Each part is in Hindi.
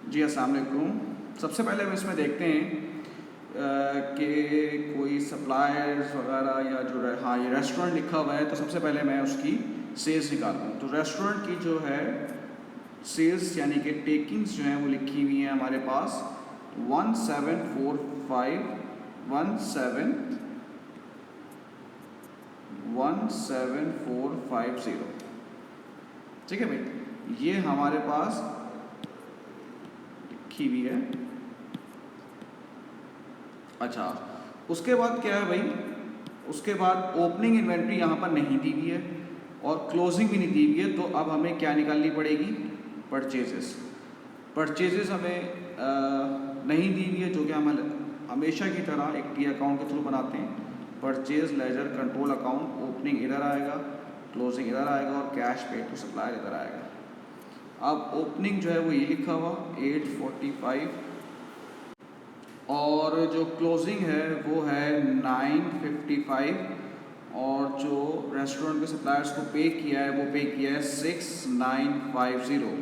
जी अस्सलाम वालेकुम। सबसे पहले हम इसमें देखते हैं कि कोई सप्लायर्स वगैरह या जो हाँ ये रेस्टोरेंट लिखा हुआ है, तो सबसे पहले मैं उसकी सेल्स निकालता हूँ। तो रेस्टोरेंट की जो है सेल्स यानी कि टेकिंग्स जो हैं वो लिखी हुई हैं हमारे पास 17450। ठीक है भाई, ये हमारे पास लिखी हुई है। अच्छा, उसके बाद क्या है भाई, उसके बाद ओपनिंग इन्वेंट्री यहाँ पर नहीं दी हुई है और क्लोजिंग भी नहीं दी हुई है। तो अब हमें क्या निकालनी पड़ेगी, परचेजेस। परचेजेस हमें नहीं दी हुई है, जो कि हम हमेशा की तरह एक टी अकाउंट के थ्रू बनाते हैं। Purchase ledger control account, opening इधर आएगा, क्लोजिंग इधर आएगा और कैश पे टू सप्लायर इधर आएगा। अब ओपनिंग जो है वो ये लिखा हुआ 845 और जो क्लोजिंग है वो है 955 और जो रेस्टोरेंट के सप्लायर्स को पे किया है वो पे किया है 6950।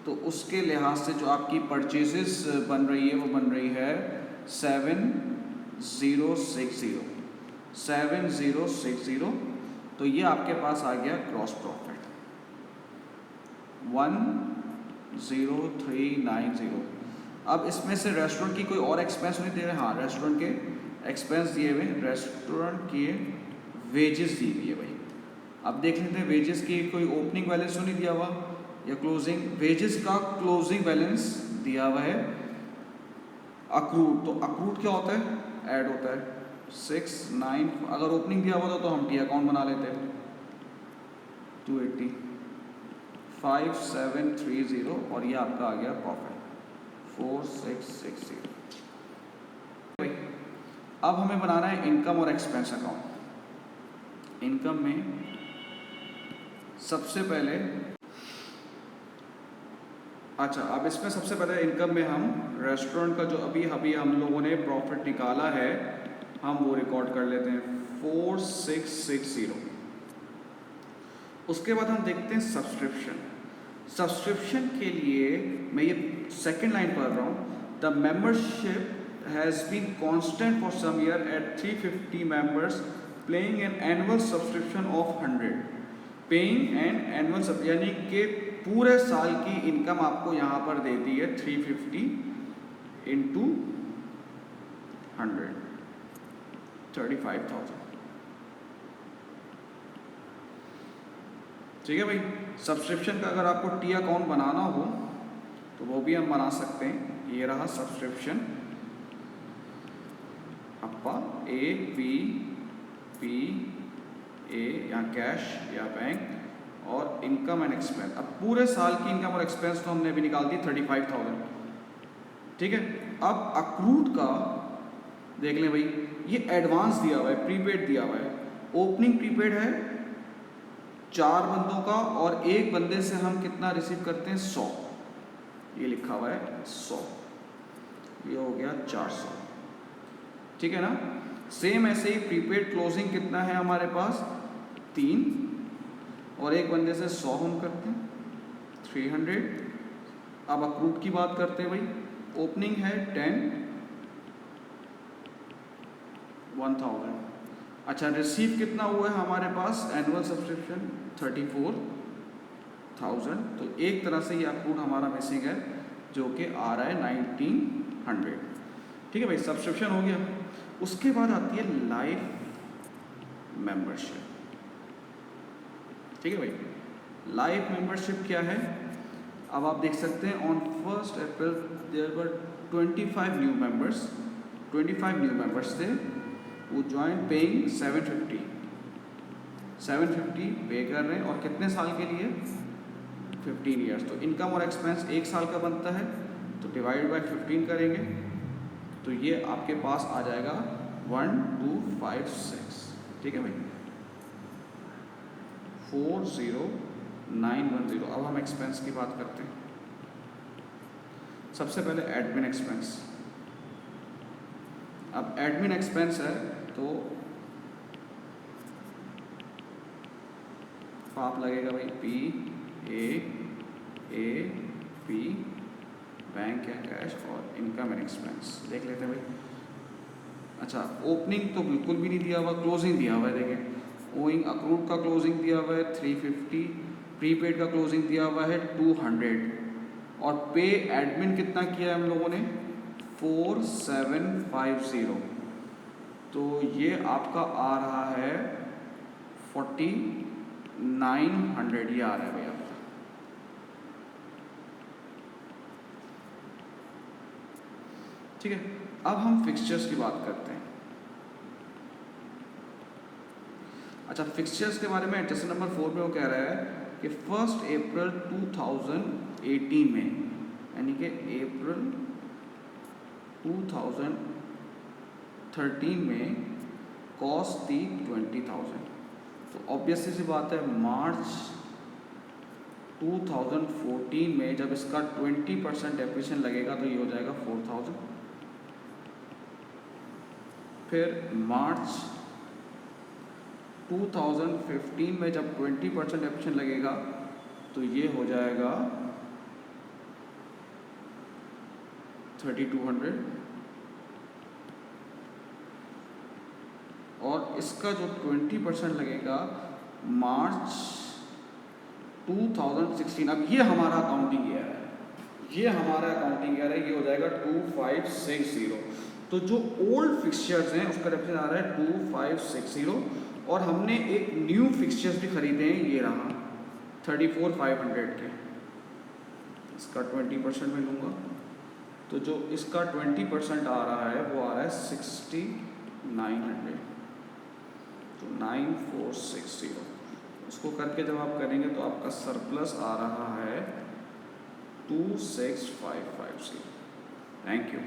तो उसके लिहाज से जो आपकी परचेजेस बन रही है वो बन रही है 7060। तो ये आपके पास आ गया ग्रॉस प्रॉफिट 10390। अब इसमें से रेस्टोरेंट की कोई और एक्सपेंस नहीं दे रहे। हाँ, रेस्टोरेंट के एक्सपेंस दिए हुए, रेस्टोरेंट की वेजेस दी हुई है भाई। अब देख लेते हैं वेजेस की कोई ओपनिंग बैलेंस तो नहीं दिया हुआ या क्लोजिंग। वेजेस का क्लोजिंग बैलेंस दिया हुआ है अक्रूड। तो अक्रूड क्या होता है, ऐड होता है 69। अगर ओपनिंग दिया हुआ था तो हम टी अकाउंट बना लेते हैं 280 5730 और ये आपका आ गया प्रॉफिट 4660। अब हमें बनाना है इनकम और एक्सपेंस अकाउंट। इनकम में सबसे पहले, अच्छा अब इसमें सबसे पहले इनकम में हम रेस्टोरेंट का जो अभी अभी हम लोगों ने प्रॉफिट निकाला है हम वो रिकॉर्ड कर लेते हैं 4660। उसके बाद हम देखते हैं सब्सक्रिप्शन। सब्सक्रिप्शन के लिए मैं ये सेकंड लाइन पढ़ रहा हूँ। The membership has been constant for some year at 350 members playing an annual subscription of 100 paying an annual, यानी कि पूरे साल की इनकम आपको यहाँ पर देती है 350 इंटू 100 35,000। ठीक है भाई। सब्सक्रिप्शन का अगर आपको टी अकाउंट बनाना हो तो वो भी हम बना सकते हैं। ये रहा सब्सक्रिप्शन आपका APPA या कैश या बैंक और इनकम एंड एक्सपेंस। अब पूरे साल की इनकम और एक्सपेंस तो हमने अभी निकाल दी 35,000। ठीक है। अब अक्रूड का देख लें भाई, ये एडवांस दिया हुआ है, प्रीपेड दिया हुआ है। ओपनिंग प्रीपेड है 4 बंदों का और एक बंदे से हम कितना रिसीव करते हैं 100। ये लिखा हुआ है 100, ये हो गया 400। ठीक है ना। सेम ऐसे ही प्रीपेड क्लोजिंग कितना है हमारे पास 3 और एक बंदे से 100 हम करते हैं 300। अब अक्रूड की बात करते हैं भाई। ओपनिंग है 10 1000। अच्छा, रिसीव कितना हुआ है हमारे पास एनुअल सब्सक्रिप्शन 34,000। तो एक तरह से ये अक्रूड हमारा मिसिंग है जो कि आ रहा है 1900। ठीक है भाई, सब्सक्रिप्शन हो गया। उसके बाद आती है लाइफ मेंबरशिप। ठीक है भाई, लाइफ मेंबरशिप क्या है। अब आप देख सकते हैं on 1 April there were 25 new members. 25 new members थे वो ज्वाइन पेइंग 750 पे कर रहे हैं और कितने साल के लिए 15 ईयर्स। तो इनकम और एक्सपेंस एक साल का बनता है तो डिवाइड बाय 15 करेंगे तो ये आपके पास आ जाएगा 1256। ठीक है भाई, 40910। अब हम एक्सपेंस की बात करते हैं। सबसे पहले एडमिन एक्सपेंस। अब एडमिन एक्सपेंस है तो पाप लगेगा भाई PAAP बैंक या कैश और इनकम एंड एक्सपेंस देख लेते हैं भाई। अच्छा, ओपनिंग तो बिल्कुल भी नहीं दिया हुआ, क्लोजिंग दिया हुआ है। देखें, ओइंग अक्रूड का क्लोजिंग दिया हुआ है 350, प्रीपेड का क्लोजिंग दिया हुआ है 200 और पे एडमिन कितना किया है हम लोगों ने 4750। तो ये आपका आ रहा है 4900, ये आ रहा है भैया। ठीक है, अब हम फिक्सचर्स की बात करते हैं। अच्छा, फिक्सचर्स के बारे में एडजस्टमेंट नंबर 4 में वो कह रहा है कि 1 अप्रैल 2018 में, यानी कि अप्रैल 2013 में कॉस्ट थी 20,000। तो ऑब्वियसली सी बात है, मार्च 2014 में जब इसका 20% डेप्रिसिएशन लगेगा तो ये हो जाएगा 4,000। फिर मार्च 2015 में जब 20% डेप्रिसिएशन लगेगा तो ये हो जाएगा 3,200। और इसका जो 20% लगेगा मार्च 2016, अब ये हमारा अकाउंटिंग ईयर है, ये हमारा अकाउंटिंग ईयर है, ये हो जाएगा 2560। तो जो ओल्ड फिक्सचर्स हैं उसका डेप्रिसिएशन आ रहा है 2560 और हमने एक न्यू फिक्सचर्स भी खरीदे हैं, ये रहा 34,500 के। इसका 20% में लूँगा तो जो इसका 20% आ रहा है वो आ रहा है 6,900, तो 9460। उसको करके जब आप करेंगे तो आपका सरप्लस आ रहा है 26,550। Thank you.